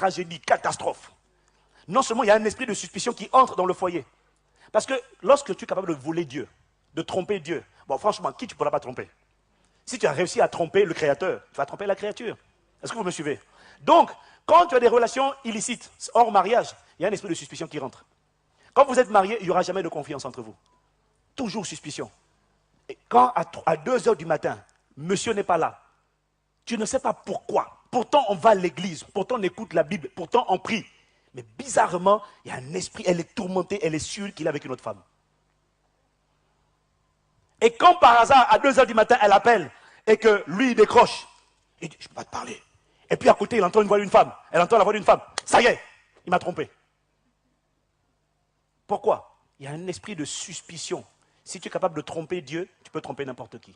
tragédie, catastrophe. Non seulement il y a un esprit de suspicion qui entre dans le foyer. Parce que lorsque tu es capable de voler Dieu, de tromper Dieu, bon franchement, qui tu ne pourras pas tromper? Si tu as réussi à tromper le Créateur, tu vas tromper la créature. Est-ce que vous me suivez? Donc, quand tu as des relations illicites, hors mariage, il y a un esprit de suspicion qui rentre. Quand vous êtes mariés, il n'y aura jamais de confiance entre vous. Toujours suspicion. Et quand à 2 heures du matin, monsieur n'est pas là, tu ne sais pas pourquoi. Pourtant, on va à l'église, pourtant on écoute la Bible, pourtant on prie. Mais bizarrement, il y a un esprit, elle est tourmentée, elle est sûre qu'il est avec une autre femme. Et quand par hasard, à 2 heures du matin, elle appelle et que lui, il décroche, il dit, je ne peux pas te parler. Et puis à côté, il entend une voix d'une femme. Elle entend la voix d'une femme. Ça y est, il m'a trompé. Pourquoi? Il y a un esprit de suspicion. Si tu es capable de tromper Dieu, tu peux tromper n'importe qui.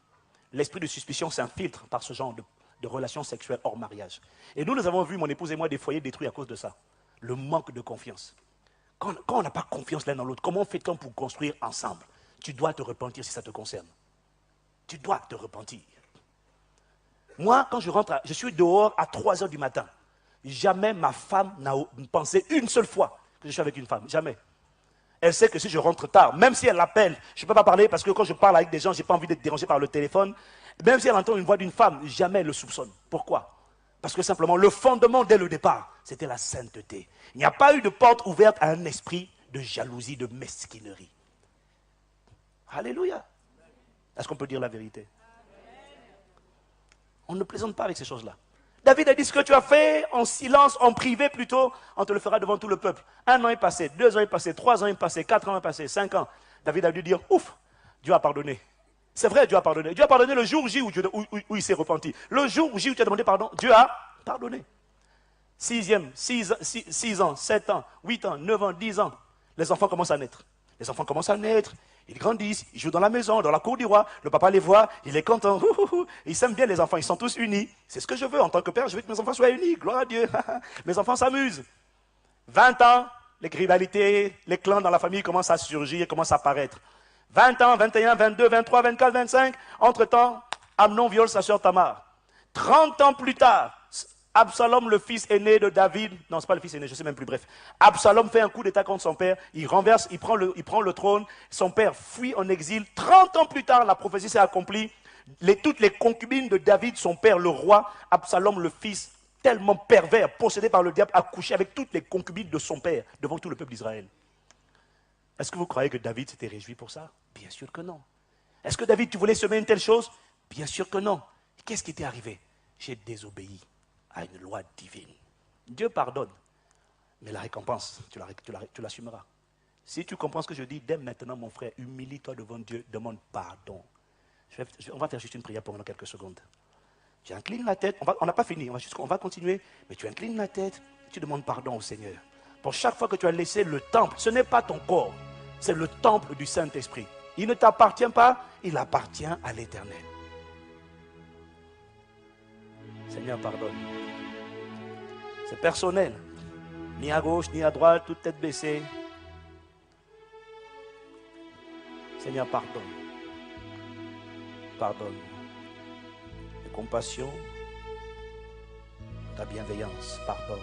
L'esprit de suspicion s'infiltre par ce genre de relations sexuelles hors mariage. Et nous avons vu, mon épouse et moi, des foyers détruits à cause de ça. Le manque de confiance. Quand on n'a pas confiance l'un dans l'autre, comment fait-on pour construire ensemble? Tu dois te repentir si ça te concerne. Tu dois te repentir. Moi, quand je suis dehors à 3 heures du matin. Jamais ma femme n'a pensé une seule fois que je suis avec une femme. Jamais. Elle sait que si je rentre tard, même si elle l'appelle, je ne peux pas parler parce que quand je parle avec des gens, je n'ai pas envie d'être dérangé par le téléphone. Même si elle entend une voix d'une femme, jamais elle le soupçonne. Pourquoi? Parce que simplement, le fondement dès le départ, c'était la sainteté. Il n'y a pas eu de porte ouverte à un esprit de jalousie, de mesquinerie. Alléluia. Est-ce qu'on peut dire la vérité? On ne plaisante pas avec ces choses-là. David a dit, ce que tu as fait en silence, en privé plutôt, on te le fera devant tout le peuple. 1 an est passé, 2 ans est passé, 3 ans est passé, 4 ans est passé, 5 ans. David a dû dire, ouf, Dieu a pardonné. C'est vrai, Dieu a pardonné. Dieu a pardonné le jour J où il s'est repenti. Le jour J où tu as demandé pardon, Dieu a pardonné. 6 ans, 7 ans, 8 ans, 9 ans, 10 ans. Les enfants commencent à naître. Les enfants commencent à naître. Ils grandissent, ils jouent dans la maison, dans la cour du roi. Le papa les voit, il est content. Ils s'aiment bien les enfants, ils sont tous unis. C'est ce que je veux en tant que père, je veux que mes enfants soient unis. Gloire à Dieu. Mes enfants s'amusent. 20 ans, les rivalités, les clans dans la famille commencent à surgir, commencent à apparaître. 20 ans, 21, 22, 23, 24, 25. Entre-temps, Amnon viole sa sœur Tamar. 30 ans plus tard, Absalom, le fils aîné de David, non, ce n'est pas le fils aîné, je ne sais même plus, bref. Absalom fait un coup d'état contre son père, il renverse, il prend le trône, son père fuit en exil. 30 ans plus tard, la prophétie s'est accomplie. Toutes les concubines de David, son père, le roi, Absalom, le fils, tellement pervers, possédé par le diable, a couché avec toutes les concubines de son père, devant tout le peuple d'Israël. Est-ce que vous croyez que David s'était réjoui pour ça? Bien sûr que non. Est-ce que David, tu voulais semer une telle chose? Bien sûr que non. Qu'est-ce qui t'est arrivé? J'ai désobéi à une loi divine. Dieu pardonne, mais la récompense, tu l'assumeras. Si tu comprends ce que je dis, dès maintenant, mon frère, humilie-toi devant Dieu, demande pardon. On va faire juste une prière pendant quelques secondes. Tu inclines la tête, on n'a pas fini, on va continuer, mais tu inclines la tête, tu demandes pardon au Seigneur. Pour chaque fois que tu as laissé le temple, ce n'est pas ton corps, c'est le temple du Saint-Esprit. Il ne t'appartient pas, il appartient à l'Éternel. Seigneur, pardonne. C'est personnel. Ni à gauche, ni à droite, toute tête baissée. Seigneur, pardonne. Pardonne. Ta compassion, ta bienveillance, pardonne.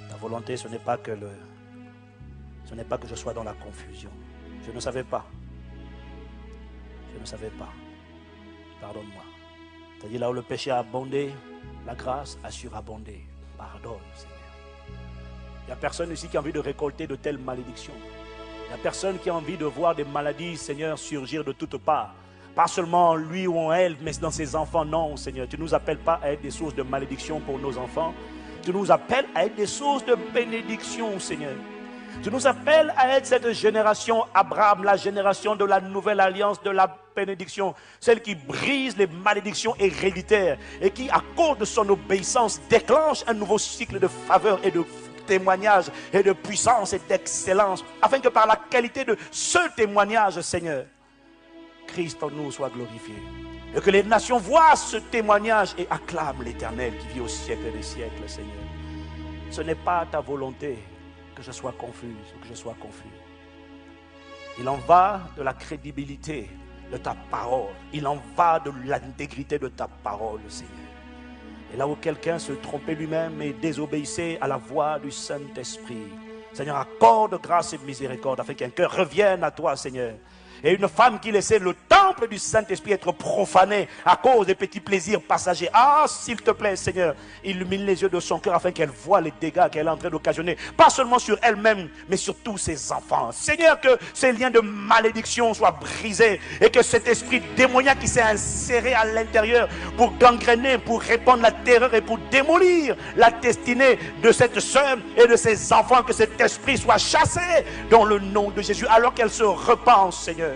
Ta volonté, ce n'est pas que je sois dans la confusion. Je ne savais pas. Je ne savais pas. Pardonne-moi. Tu as dit là où le péché a abondé, la grâce a surabondé. Pardonne, Seigneur. Il n'y a personne ici qui a envie de récolter de telles malédictions. Il n'y a personne qui a envie de voir des maladies, Seigneur, surgir de toutes parts. Pas seulement lui ou elle, mais dans ses enfants. Non, Seigneur, tu ne nous appelles pas à être des sources de malédiction pour nos enfants. Tu nous appelles à être des sources de bénédiction, Seigneur. Tu nous appelles à être cette génération Abraham, la génération de la nouvelle alliance, de la bénédiction, celle qui brise les malédictions héréditaires et qui, à cause de son obéissance, déclenche un nouveau cycle de faveur et de témoignage et de puissance et d'excellence, afin que par la qualité de ce témoignage, Seigneur, Christ en nous soit glorifié. Et que les nations voient ce témoignage et acclament l'Éternel qui vit au siècle des siècles, Seigneur. Ce n'est pas ta volonté que je sois confuse ou que je sois confus. Il en va de la crédibilité de ta parole. Il en va de l'intégrité de ta parole, Seigneur. Et là où quelqu'un se trompait lui-même et désobéissait à la voix du Saint-Esprit, Seigneur, accorde grâce et miséricorde afin qu'un cœur revienne à toi, Seigneur. Et une femme qui laissait le temple du Saint-Esprit être profané à cause des petits plaisirs passagers. Ah, s'il te plaît, Seigneur, illumine les yeux de son cœur afin qu'elle voie les dégâts qu'elle est en train d'occasionner. Pas seulement sur elle-même, mais sur tous ses enfants. Seigneur, que ces liens de malédiction soient brisés et que cet esprit démoniaque qui s'est inséré à l'intérieur pour gangréner, pour répandre la terreur et pour démolir la destinée de cette sœur et de ses enfants, que cet esprit soit chassé dans le nom de Jésus alors qu'elle se repense, Seigneur.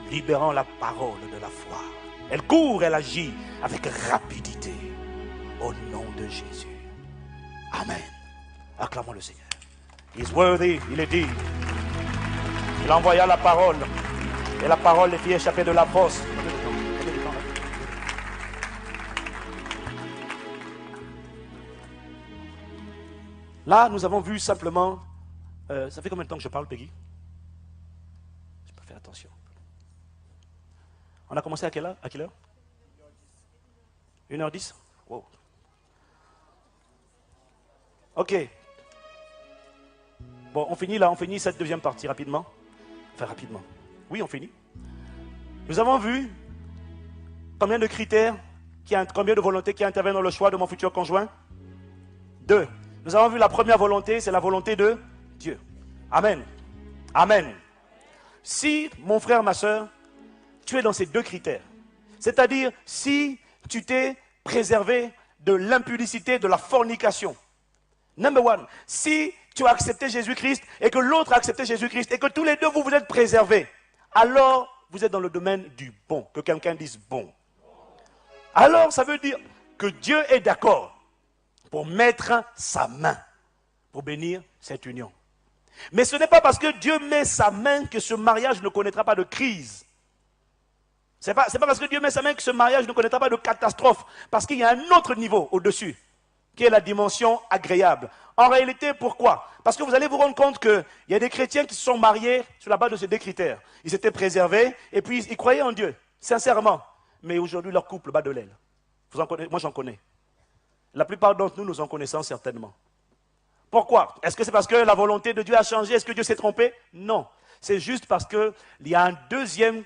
Libérant la parole de la foi. Elle court, elle agit avec rapidité. Au nom de Jésus. Amen. Acclamons le Seigneur. He is worthy, il est dit. Il envoya la parole. Et la parole les fit échapper de la fosse. Là, nous avons vu simplement... ça fait combien de temps que je parle, Peggy? Je peux faire attention. On a commencé à quelle heure? 1h10? Wow. Ok. Bon, on finit là, on finit cette deuxième partie rapidement. Enfin, rapidement. Oui, on finit. Nous avons vu combien de critères, combien de volontés qui interviennent dans le choix de mon futur conjoint? 2. Nous avons vu la première volonté, c'est la volonté de Dieu. Amen. Amen. Si, mon frère, ma soeur, tu es dans ces 2 critères, c'est-à-dire si tu t'es préservé de l'impudicité, de la fornication. Number 1, si tu as accepté Jésus-Christ et que l'autre a accepté Jésus-Christ et que tous les deux vous êtes préservés, alors vous êtes dans le domaine du bon. Que quelqu'un dise bon. Alors ça veut dire que Dieu est d'accord pour mettre sa main pour bénir cette union. Mais ce n'est pas parce que Dieu met sa main que ce mariage ne connaîtra pas de crise. Ce n'est pas parce que Dieu met sa main que ce mariage ne connaîtra pas de catastrophe. Parce qu'il y a un autre niveau au-dessus, qui est la dimension agréable. En réalité, pourquoi? Parce que vous allez vous rendre compte qu'il y a des chrétiens qui se sont mariés sur la base de ces 2 critères. Ils s'étaient préservés et puis ils croyaient en Dieu, sincèrement. Mais aujourd'hui, leur couple bat de l'aile. Moi, j'en connais. La plupart d'entre nous, nous en connaissons certainement. Pourquoi? Est-ce que c'est parce que la volonté de Dieu a changé? Est-ce que Dieu s'est trompé? Non. C'est juste parce qu'il y a une deuxième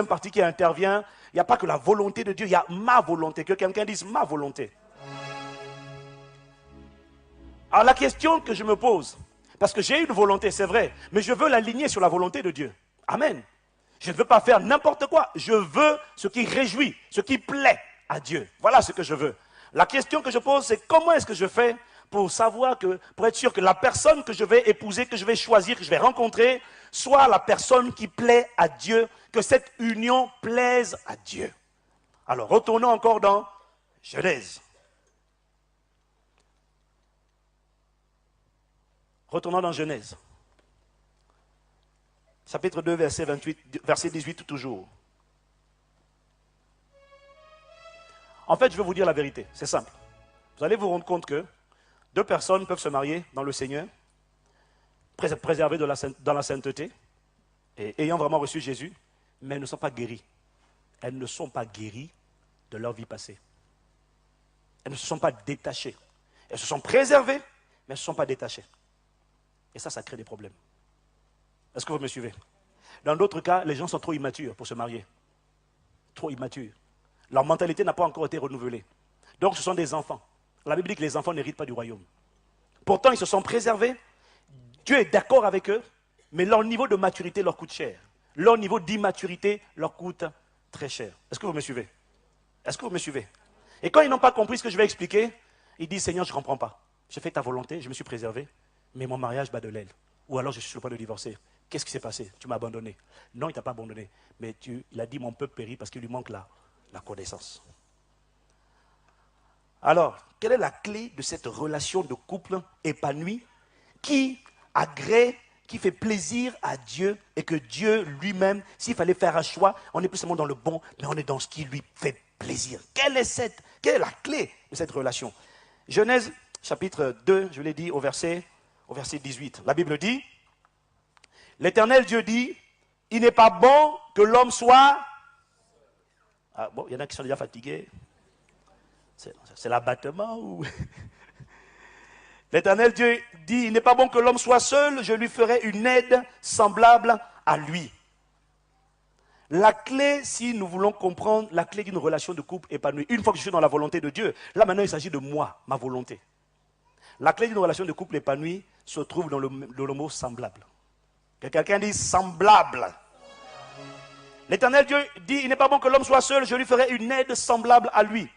partie qui intervient. Il n'y a pas que la volonté de Dieu, il y a ma volonté. Que quelqu'un dise ma volonté. Alors la question que je me pose, parce que j'ai une volonté, c'est vrai, mais je veux l'aligner sur la volonté de Dieu. Amen. Je ne veux pas faire n'importe quoi. Je veux ce qui réjouit, ce qui plaît à Dieu. Voilà ce que je veux. La question que je pose, c'est comment est-ce que je fais pour être sûr que la personne que je vais épouser, que je vais choisir, que je vais rencontrer, soit la personne qui plaît à Dieu, que cette union plaise à Dieu. Alors, retournons encore dans Genèse. Retournons dans Genèse. Chapitre 2, verset 18 toujours. En fait, je vais vous dire la vérité, c'est simple. Vous allez vous rendre compte que 2 personnes peuvent se marier dans le Seigneur, préservées dans la sainteté, et ayant vraiment reçu Jésus, mais elles ne sont pas guéries. Elles ne sont pas guéries de leur vie passée. Elles ne se sont pas détachées. Elles se sont préservées, mais elles ne se sont pas détachées. Et ça crée des problèmes. Est-ce que vous me suivez? Dans d'autres cas, les gens sont trop immatures pour se marier. Trop immatures. Leur mentalité n'a pas encore été renouvelée. Donc ce sont des enfants. La Bible dit que les enfants n'héritent pas du royaume. Pourtant, ils se sont préservés. Dieu est d'accord avec eux, mais leur niveau de maturité leur coûte cher. Leur niveau d'immaturité leur coûte très cher. Est-ce que vous me suivez? Est-ce que vous me suivez? Et quand ils n'ont pas compris ce que je vais expliquer, ils disent, Seigneur, je ne comprends pas. J'ai fait ta volonté, je me suis préservé, mais mon mariage bat de l'aile. Ou alors je suis sur le point de divorcer. Qu'est-ce qui s'est passé? Tu m'as abandonné. Non, il ne t'a pas abandonné. Mais il a dit, mon peuple périt parce qu'il lui manque la connaissance. Alors, quelle est la clé de cette relation de couple épanouie qui agrée, qui fait plaisir à Dieu et que Dieu lui-même, s'il fallait faire un choix, on n'est plus seulement dans le bon, mais on est dans ce qui lui fait plaisir. Quelle est la clé de cette relation? Genèse chapitre 2, je l'ai dit au verset 18. La Bible dit, l'Éternel Dieu dit, il n'est pas bon que l'homme soit... Ah bon, il y en a qui sont déjà fatigués. C'est l'abattement ou... L'Éternel Dieu dit, il n'est pas bon que l'homme soit seul, je lui ferai une aide semblable à lui. La clé, si nous voulons comprendre, la clé d'une relation de couple épanouie, une fois que je suis dans la volonté de Dieu, là maintenant il s'agit de moi, ma volonté. La clé d'une relation de couple épanouie se trouve dans le mot semblable. Que quelqu'un dise semblable. L'Éternel Dieu dit, il n'est pas bon que l'homme soit seul, je lui ferai une aide semblable à lui.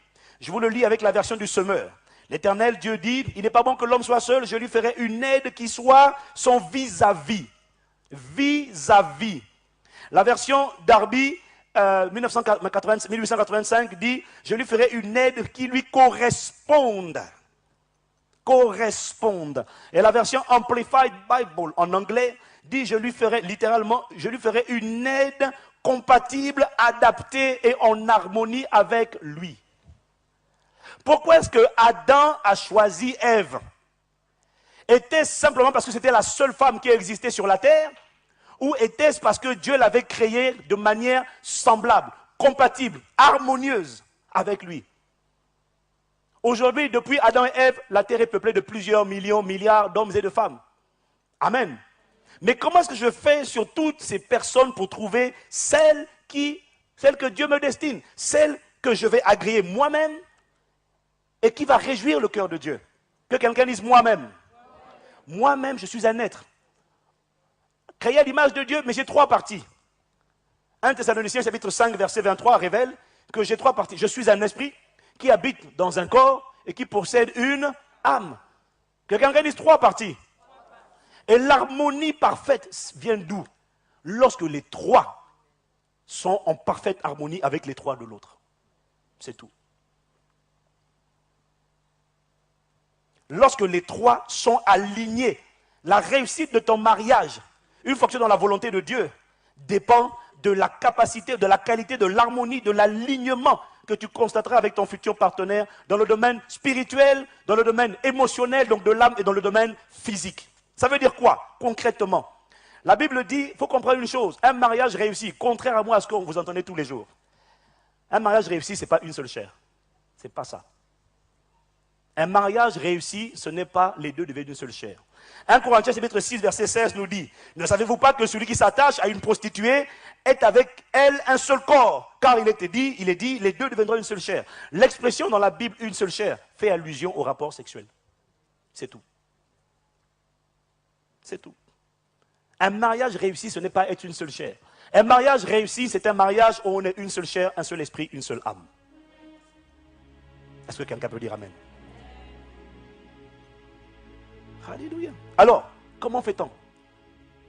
Je vous le lis avec la version du semeur. L'Éternel Dieu dit, il n'est pas bon que l'homme soit seul, je lui ferai une aide qui soit son vis-à-vis. Vis-à-vis. La version Darby 1885 dit, je lui ferai une aide qui lui corresponde. Corresponde. Et la version Amplified Bible en anglais dit, je lui ferai littéralement, je lui ferai une aide compatible, adaptée et en harmonie avec lui. Pourquoi est-ce que Adam a choisi Ève? Était-ce simplement parce que c'était la seule femme qui existait sur la terre? Ou était-ce parce que Dieu l'avait créée de manière semblable, compatible, harmonieuse avec lui? Aujourd'hui, depuis Adam et Ève, la terre est peuplée de plusieurs millions, milliards d'hommes et de femmes. Amen. Mais comment est-ce que je fais sur toutes ces personnes pour trouver celle que Dieu me destine, celle que je vais agréer moi-même et qui va réjouir le cœur de Dieu? Que quelqu'un dise moi-même. Moi-même, je suis un être créé à l'image de Dieu, mais j'ai trois parties. 1 Thessaloniciens chapitre 5, verset 23 révèle que j'ai trois parties. Je suis un esprit qui habite dans un corps et qui possède une âme. Que quelqu'un dise trois parties. Et l'harmonie parfaite vient d'où? Lorsque les trois sont en parfaite harmonie avec les trois de l'autre. C'est tout. Lorsque les trois sont alignés, la réussite de ton mariage, une fois que tu es dans la volonté de Dieu, dépend de la capacité, de la qualité, de l'harmonie, de l'alignement que tu constateras avec ton futur partenaire dans le domaine spirituel, dans le domaine émotionnel, donc de l'âme et dans le domaine physique. Ça veut dire quoi, concrètement? La Bible dit, il faut comprendre une chose, un mariage réussi, contrairement à ce que vous entendez tous les jours. Un mariage réussi, ce n'est pas une seule chair. Ce n'est pas ça. Un mariage réussi, ce n'est pas les deux deviennent une seule chair. 1 Corinthiens chapitre 6, verset 16 nous dit, ne savez-vous pas que celui qui s'attache à une prostituée est avec elle un seul corps? Car il est dit, les deux deviendront une seule chair. L'expression dans la Bible, une seule chair, fait allusion au rapport sexuel. C'est tout. C'est tout. Un mariage réussi, ce n'est pas être une seule chair. Un mariage réussi, c'est un mariage où on est une seule chair, un seul esprit, une seule âme. Est-ce que quelqu'un peut dire amen? Alléluia. Alors, comment fait-on?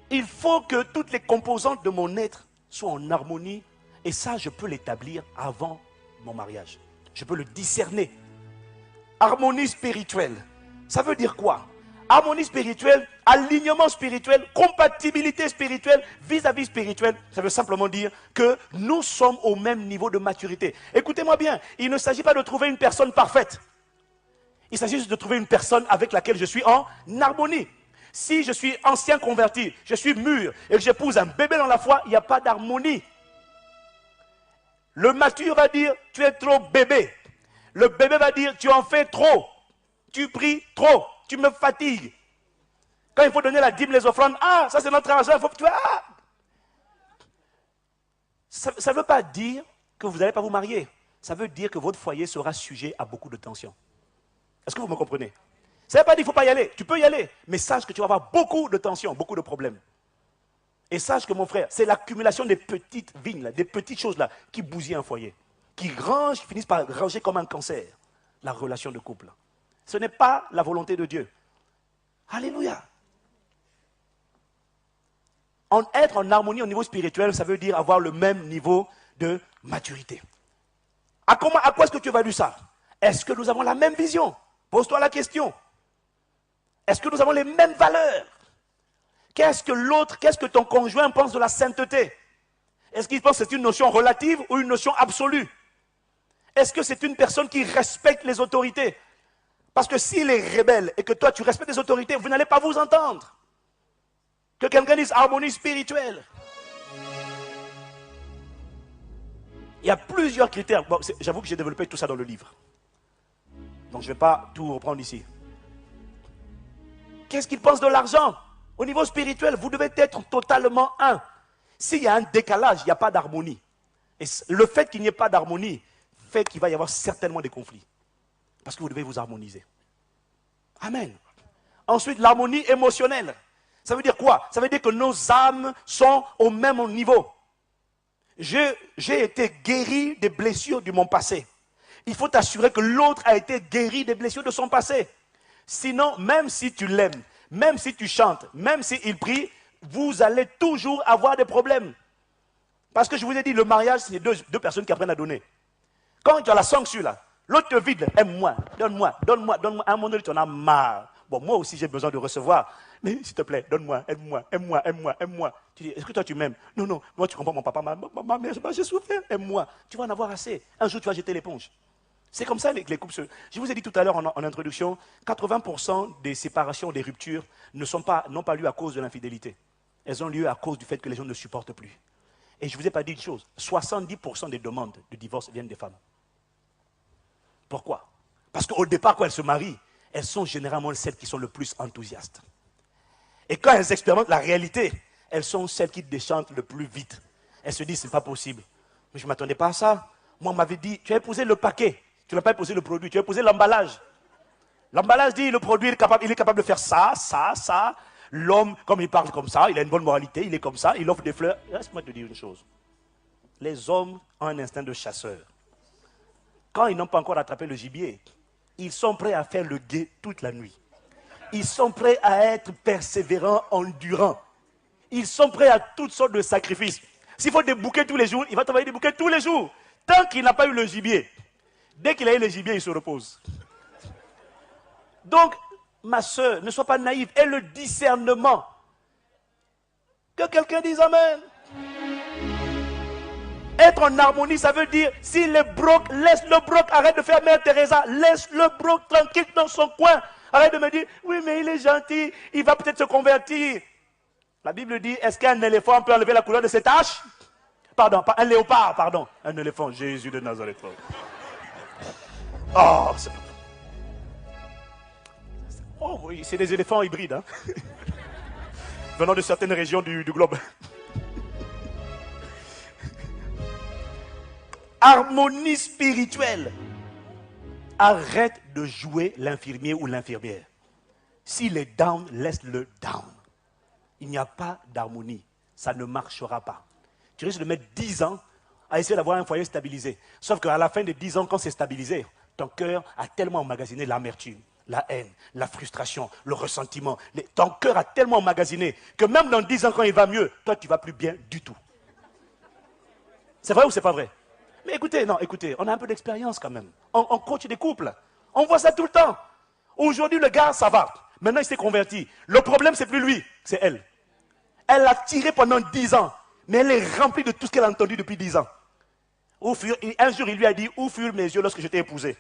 Il faut que toutes les composantes de mon être soient en harmonie. Et ça, je peux l'établir avant mon mariage. Je peux le discerner. Harmonie spirituelle. Ça veut dire quoi? Harmonie spirituelle, alignement spirituel, compatibilité spirituelle, vis-à-vis spirituel. Ça veut simplement dire que nous sommes au même niveau de maturité. Écoutez-moi bien, il ne s'agit pas de trouver une personne parfaite. Il s'agit juste de trouver une personne avec laquelle je suis en harmonie. Si je suis ancien converti, je suis mûr et que j'épouse un bébé dans la foi, il n'y a pas d'harmonie. Le mature va dire, tu es trop bébé. Le bébé va dire, tu en fais trop. Tu pries trop. Tu me fatigues. Quand il faut donner la dîme, les offrandes, ah, ça c'est notre argent, il faut que tu... Ah. Ça ne veut pas dire que vous n'allez pas vous marier. Ça veut dire que votre foyer sera sujet à beaucoup de tensions. Est-ce que vous me comprenez? Ça ne veut pas dire qu'il ne faut pas y aller. Tu peux y aller, mais sache que tu vas avoir beaucoup de tensions, beaucoup de problèmes. Et sache que mon frère, c'est l'accumulation des petites vignes, là, des petites choses là, qui bousillent un foyer, qui finissent par ranger comme un cancer la relation de couple. Ce n'est pas la volonté de Dieu. Alléluia. Être en harmonie au niveau spirituel, ça veut dire avoir le même niveau de maturité. À quoi est-ce que tu évalues ça? Est-ce que nous avons la même vision? Pose-toi la question. Est-ce que nous avons les mêmes valeurs? Qu'est-ce que ton conjoint pense de la sainteté? Est-ce qu'il pense que c'est une notion relative ou une notion absolue? Est-ce que c'est une personne qui respecte les autorités? Parce que s'il est rebelle et que toi tu respectes les autorités, vous n'allez pas vous entendre. Que quelqu'un dise harmonie spirituelle. Il y a plusieurs critères. Bon, j'avoue que j'ai développé tout ça dans le livre. Donc je ne vais pas tout reprendre ici. Qu'est-ce qu'ils pensent de l'argent? Au niveau spirituel, vous devez être totalement un. S'il y a un décalage, il n'y a pas d'harmonie. Et le fait qu'il n'y ait pas d'harmonie fait qu'il va y avoir certainement des conflits. Parce que vous devez vous harmoniser. Amen. Ensuite, l'harmonie émotionnelle. Ça veut dire quoi? Ça veut dire que nos âmes sont au même niveau. J'ai été guéri des blessures de mon passé. Il faut t'assurer que l'autre a été guéri des blessures de son passé. Sinon, même si tu l'aimes, même si tu chantes, même s'il prie, vous allez toujours avoir des problèmes. Parce que je vous ai dit, le mariage, c'est deux personnes qui apprennent à donner. Quand tu as la sanction là, l'autre te vide, aime-moi, donne-moi, donne-moi, donne-moi. À un moment donné, tu en as marre. Bon, moi aussi, j'ai besoin de recevoir. Mais s'il te plaît, donne-moi, aime-moi, aime-moi, aime-moi, aime-moi. Tu dis, est-ce que toi tu m'aimes? Non, non, moi tu comprends mon papa, ma mère, j'ai souffert, aime-moi. Tu vas en avoir assez. Un jour, tu vas jeter l'éponge. C'est comme ça que les couples se... Je vous ai dit tout à l'heure en introduction, 80% des séparations, des ruptures n'ont pas lieu à cause de l'infidélité. Elles ont lieu à cause du fait que les gens ne supportent plus. Et je ne vous ai pas dit une chose, 70% des demandes de divorce viennent des femmes. Pourquoi? Parce qu'au départ, quand elles se marient, elles sont généralement celles qui sont le plus enthousiastes. Et quand elles expérimentent la réalité, elles sont celles qui déchantent le plus vite. Elles se disent, ce n'est pas possible. Mais je ne m'attendais pas à ça. Moi, on m'avait dit, tu as épousé le paquet. Tu n'as pas épousé le produit, tu as épousé l'emballage. L'emballage dit, le produit il est capable de faire ça, ça, ça. L'homme, comme il parle comme ça, il a une bonne moralité, il est comme ça, il offre des fleurs. Laisse-moi te dire une chose. Les hommes ont un instinct de chasseur. Quand ils n'ont pas encore attrapé le gibier, ils sont prêts à faire le guet toute la nuit. Ils sont prêts à être persévérants, endurants. Ils sont prêts à toutes sortes de sacrifices. S'il faut des bouquets tous les jours, il va t'envoyer des bouquets tous les jours. Tant qu'il n'a pas eu le gibier. Dès qu'il a eu le gibier, il se repose. Donc, ma soeur, ne sois pas naïve. Aie le discernement. Que quelqu'un dise Amen. Être en harmonie, ça veut dire, s'il est broke, laisse le broke, arrête de faire Mère Teresa, laisse le broke tranquille dans son coin. Arrête de me dire, oui, mais il est gentil, il va peut-être se convertir. La Bible dit, est-ce qu'un éléphant peut enlever la couleur de ses taches? Pardon, pas un léopard, pardon. Un éléphant, Jésus de Nazareth. Oh, oui, c'est des éléphants hybrides, hein? Venant de certaines régions du globe. Harmonie spirituelle. Arrête de jouer l'infirmier ou l'infirmière. S'il est down, laisse-le down. Il n'y a pas d'harmonie. Ça ne marchera pas. Tu risques de mettre 10 ans à essayer d'avoir un foyer stabilisé. Sauf qu'à la fin de 10 ans, quand c'est stabilisé, ton cœur a tellement emmagasiné l'amertume, la haine, la frustration, le ressentiment. Ton cœur a tellement emmagasiné que même dans 10 ans, quand il va mieux, toi, tu ne vas plus bien du tout. C'est vrai ou c'est pas vrai? Mais écoutez, on a un peu d'expérience quand même. On coach des couples. On voit ça tout le temps. Aujourd'hui, le gars, ça va. Maintenant, il s'est converti. Le problème, c'est plus lui, c'est elle. Elle l'a tiré pendant 10 ans. Mais elle est remplie de tout ce qu'elle a entendu depuis 10 ans. Un jour, il lui a dit, où furent mes yeux lorsque je t'ai épousé?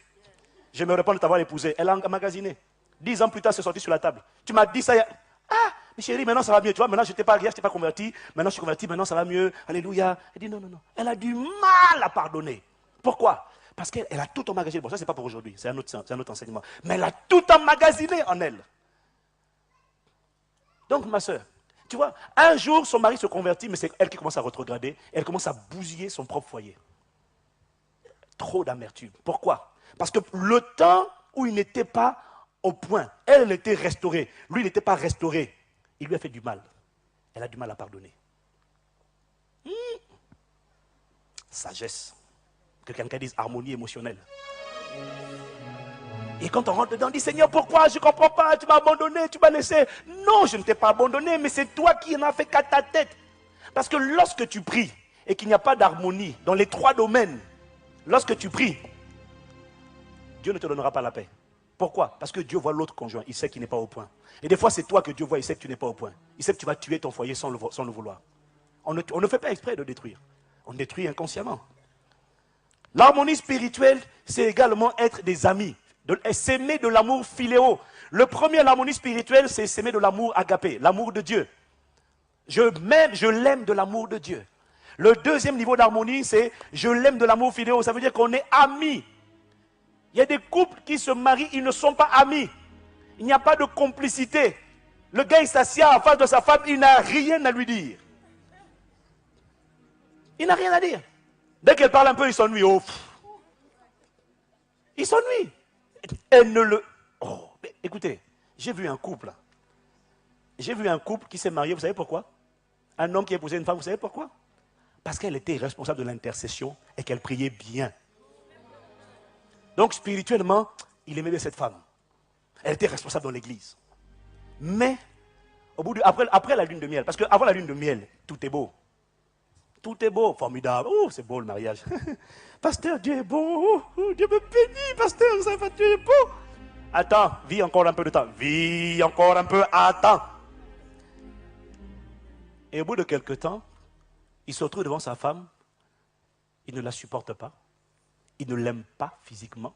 Je me réponds de t'avoir épousé. Elle a emmagasiné. 10 ans plus tard, c'est sorti sur la table. Tu m'as dit ça. Ah, mais chérie, maintenant ça va mieux. Tu vois, maintenant je n'étais pas arrière, je n'étais pas converti. Maintenant je suis converti, maintenant ça va mieux. Alléluia. Elle dit non, non, non. Elle a du mal à pardonner. Pourquoi? Parce qu'elle a tout emmagasiné. Bon, ça, ce n'est pas pour aujourd'hui. C'est un autre enseignement. Mais elle a tout emmagasiné en elle. Donc, ma soeur, tu vois, un jour, son mari se convertit, mais c'est elle qui commence à rétrograder. Elle commence à bousiller son propre foyer. Trop d'amertume. Pourquoi? Parce que le temps où il n'était pas au point, elle était restaurée. Lui, il n'était pas restauré. Il lui a fait du mal. Elle a du mal à pardonner. Sagesse. Que quelqu'un dise harmonie émotionnelle. Et quand on rentre dedans, on dit Seigneur, pourquoi? Je ne comprends pas, tu m'as abandonné, tu m'as laissé. Non, je ne t'ai pas abandonné, mais c'est toi qui en as fait qu'à ta tête. Parce que lorsque tu pries et qu'il n'y a pas d'harmonie dans les 3 domaines, lorsque tu pries, Dieu ne te donnera pas la paix. Pourquoi? Parce que Dieu voit l'autre conjoint, il sait qu'il n'est pas au point. Et des fois, c'est toi que Dieu voit, il sait que tu n'es pas au point. Il sait que tu vas tuer ton foyer sans le vouloir. On ne fait pas exprès de détruire. On détruit inconsciemment. L'harmonie spirituelle, c'est également être des amis. S'aimer de l'amour philéo. Le premier, l'harmonie spirituelle, c'est s'aimer de l'amour agapé, l'amour de Dieu. Je l'aime de l'amour de Dieu. Le deuxième niveau d'harmonie, c'est je l'aime de l'amour philéo. Ça veut dire qu'on est amis. Il y a des couples qui se marient, ils ne sont pas amis. Il n'y a pas de complicité. Le gars, il s'assied en face de sa femme, il n'a rien à lui dire. Il n'a rien à dire. Dès qu'elle parle un peu, il s'ennuie. Oh, il s'ennuie. Elle ne le... Oh, mais écoutez, j'ai vu un couple. J'ai vu un couple qui s'est marié, vous savez pourquoi? Un homme qui a épousé une femme, vous savez pourquoi? Parce qu'elle était responsable de l'intercession et qu'elle priait bien. Donc spirituellement, il aimait bien cette femme. Elle était responsable dans l'église. Mais, après la lune de miel, parce qu'avant la lune de miel, tout est beau. Tout est beau, formidable. Oh, c'est beau le mariage. Pasteur, Dieu est beau. Oh, Dieu me bénit, pasteur, ça va, Dieu est beau. Attends, vis encore un peu de temps. Vis encore un peu, attends. Et au bout de quelque temps, il se retrouve devant sa femme. Il ne la supporte pas. Il ne l'aime pas physiquement.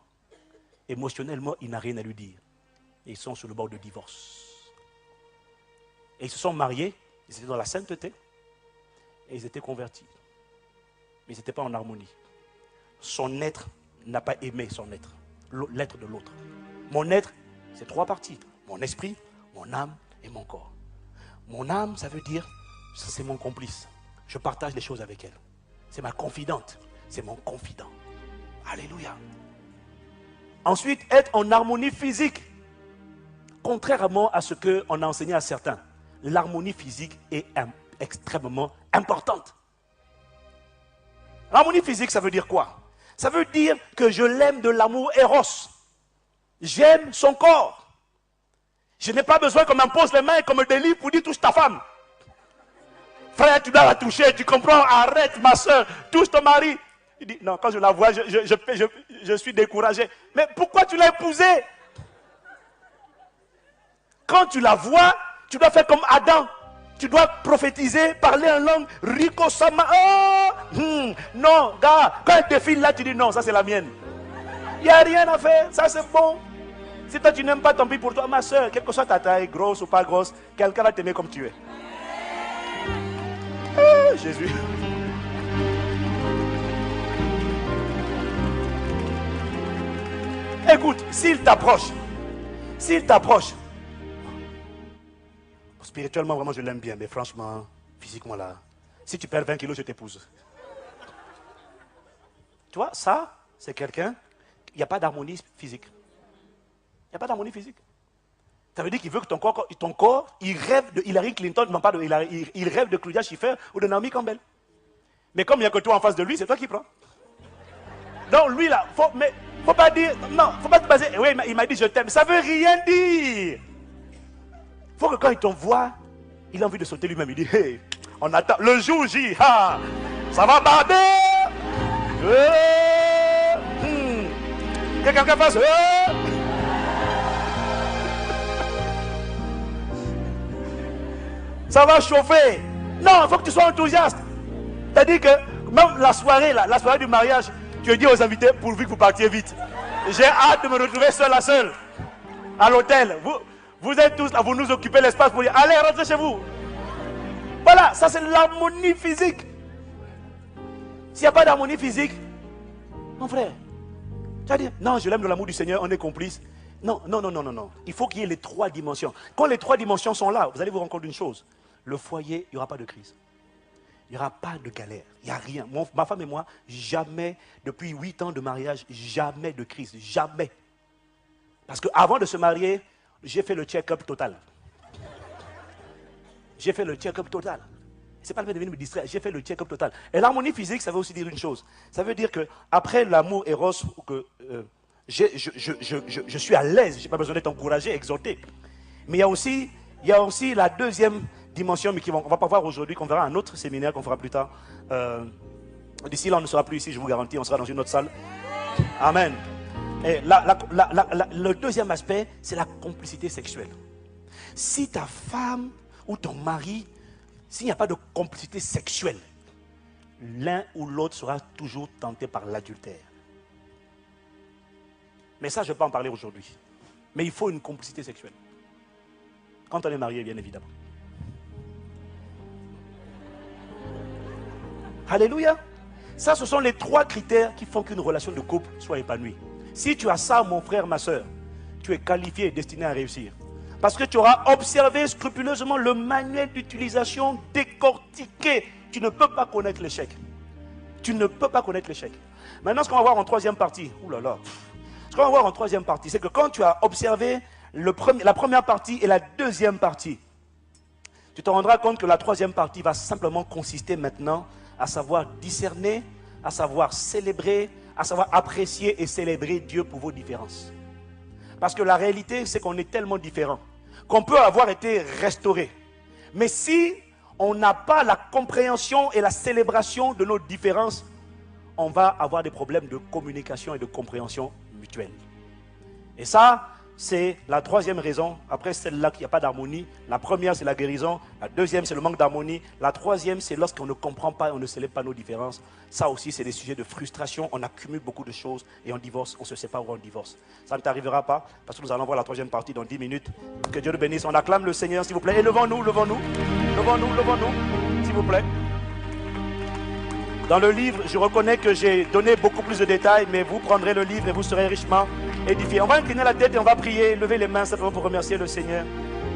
Émotionnellement, il n'a rien à lui dire. Et ils sont sur le bord de divorce. Et ils se sont mariés. Ils étaient dans la sainteté. Et ils étaient convertis. Mais ils n'étaient pas en harmonie. Son être n'a pas aimé son être. L'être de l'autre. Mon être, c'est trois parties. Mon esprit, mon âme et mon corps. Mon âme, ça veut dire, c'est mon complice. Je partage les choses avec elle. C'est ma confidente. C'est mon confident. Alléluia. Ensuite, être en harmonie physique. Contrairement à ce qu'on a enseigné à certains, l'harmonie physique est extrêmement importante. L'harmonie physique, ça veut dire quoi? Ça veut dire que je l'aime de l'amour éros. J'aime son corps. Je n'ai pas besoin qu'on m'impose les mains et qu'on me délivre pour dire touche ta femme. Frère, tu dois la toucher, tu comprends? Arrête ma soeur, touche ton mari. Il dit, non, quand je la vois, je suis découragé. Mais pourquoi tu l'as épousée? Quand tu la vois, tu dois faire comme Adam. Tu dois prophétiser, parler en langue. Rico Sama. Oh, non, gars, quand elle te file là, tu dis non, ça c'est la mienne. Il n'y a rien à faire, ça c'est bon. Si toi tu n'aimes pas, tant pis pour toi, ma soeur, quelle que soit ta taille, grosse ou pas grosse, quelqu'un va t'aimer comme tu es. Oh, Jésus. Écoute, s'il t'approche, spirituellement, vraiment, je l'aime bien, mais franchement, physiquement, là, si tu perds 20 kilos, je t'épouse. Tu vois, ça, c'est quelqu'un, il n'y a pas d'harmonie physique. Il n'y a pas d'harmonie physique. Ça veut dire qu'il veut que ton corps, il rêve de Hillary Clinton, non pas de Hillary, il rêve de Claudia Schiffer ou de Naomi Campbell. Mais comme il n'y a que toi en face de lui, c'est toi qui prends. Donc lui, là, faut pas dire, non, faut pas te baser. Oui, il m'a dit je t'aime, ça veut rien dire. Faut que quand il t'envoie, il a envie de sauter lui-même. Il dit, hey, on attend. Le jour J, ha, ça va barder. Que quelqu'un fasse. Ça va chauffer. Non, il faut que tu sois enthousiaste. C'est-à-dire que même la soirée, là, la soirée du mariage, tu dis aux invités pourvu que vous partiez vite. J'ai hâte de me retrouver seul à seul à l'hôtel. Vous êtes tous là, vous nous occupez l'espace pour dire allez, rentrez chez vous. Voilà, ça c'est l'harmonie physique. S'il n'y a pas d'harmonie physique, mon frère, tu vas dire non, je l'aime de l'amour du Seigneur, on est complices. Non, non, non, non, non, non. Il faut qu'il y ait les trois dimensions. Quand les trois dimensions sont là, vous allez vous rendre compte d'une chose. Le foyer, il n'y aura pas de crise. Il n'y aura pas de galère. Il n'y a rien. Ma femme et moi, jamais, depuis 8 ans de mariage, jamais de crise. Jamais. Parce qu'avant de se marier, j'ai fait le check-up total. J'ai fait le check-up total. Ce n'est pas le fait de venir me distraire. J'ai fait le check-up total. Et l'harmonie physique, ça veut aussi dire une chose. Ça veut dire qu'après l'amour éros, je suis à l'aise. Je n'ai pas besoin d'être encouragé, exhorté. Mais il y a aussi la deuxième dimension, mais on ne va pas voir aujourd'hui, qu'on verra un autre séminaire qu'on fera plus tard. D'ici là, on ne sera plus ici, je vous garantis, on sera dans une autre salle. Amen. Et le deuxième aspect, c'est la complicité sexuelle. Si ta femme ou ton mari, s'il n'y a pas de complicité sexuelle, l'un ou l'autre sera toujours tenté par l'adultère. Mais ça, je ne vais pas en parler aujourd'hui. Mais il faut une complicité sexuelle. Quand on est marié, bien évidemment. Alléluia. Ça, ce sont les trois critères qui font qu'une relation de couple soit épanouie. Si tu as ça, mon frère, ma soeur, tu es qualifié et destiné à réussir. Parce que tu auras observé scrupuleusement le manuel d'utilisation décortiqué. Tu ne peux pas connaître l'échec. Tu ne peux pas connaître l'échec. Maintenant, ce qu'on va voir en troisième partie, ce qu'on va voir en troisième partie, c'est que quand tu as observé la première partie et la deuxième partie, tu te rendras compte que la troisième partie va simplement consister maintenant à savoir discerner, à savoir célébrer, à savoir apprécier et célébrer Dieu pour vos différences. Parce que la réalité, c'est qu'on est tellement différents qu'on peut avoir été restauré. Mais si on n'a pas la compréhension et la célébration de nos différences, on va avoir des problèmes de communication et de compréhension mutuelle. Et ça, c'est la troisième raison. Après celle-là qu'il n'y a pas d'harmonie. La première, c'est la guérison. La deuxième, c'est le manque d'harmonie. La troisième, c'est lorsqu'on ne comprend pas et on ne célèbre pas nos différences. Ça aussi, c'est des sujets de frustration. On accumule beaucoup de choses et on divorce. On ne se sépare ou on divorce. Ça ne t'arrivera pas parce que nous allons voir la troisième partie dans 10 minutes. Que Dieu nous bénisse. On acclame le Seigneur, s'il vous plaît. Et levons-nous, levons-nous, levons-nous, levons-nous, s'il vous plaît. Dans le livre, je reconnais que j'ai donné beaucoup plus de détails, mais vous prendrez le livre et vous serez richement édifiés. On va incliner la tête et on va prier, lever les mains simplement pour remercier le Seigneur.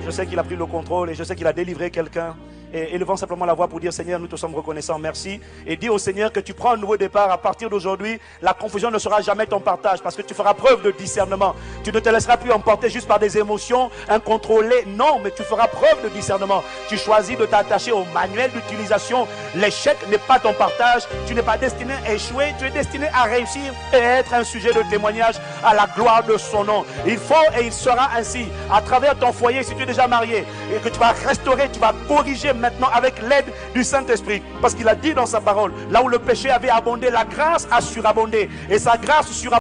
Je sais qu'il a pris le contrôle et je sais qu'il a délivré quelqu'un. Et élevons simplement la voix pour dire Seigneur, nous te sommes reconnaissants, merci. Et dis au Seigneur que tu prends un nouveau départ à partir d'aujourd'hui. La confusion ne sera jamais ton partage parce que tu feras preuve de discernement. Tu ne te laisseras plus emporter juste par des émotions incontrôlées. Non, mais tu feras preuve de discernement. Tu choisis de t'attacher au manuel d'utilisation. L'échec n'est pas ton partage. Tu n'es pas destiné à échouer. Tu es destiné à réussir et être un sujet de témoignage à la gloire de son nom. Il faut et il sera ainsi à travers ton foyer si tu es déjà marié et que tu vas restaurer, tu vas corriger maintenant avec l'aide du Saint-Esprit. Parce qu'il a dit dans sa parole, là où le péché avait abondé, la grâce a surabondé. Et sa grâce surabondé.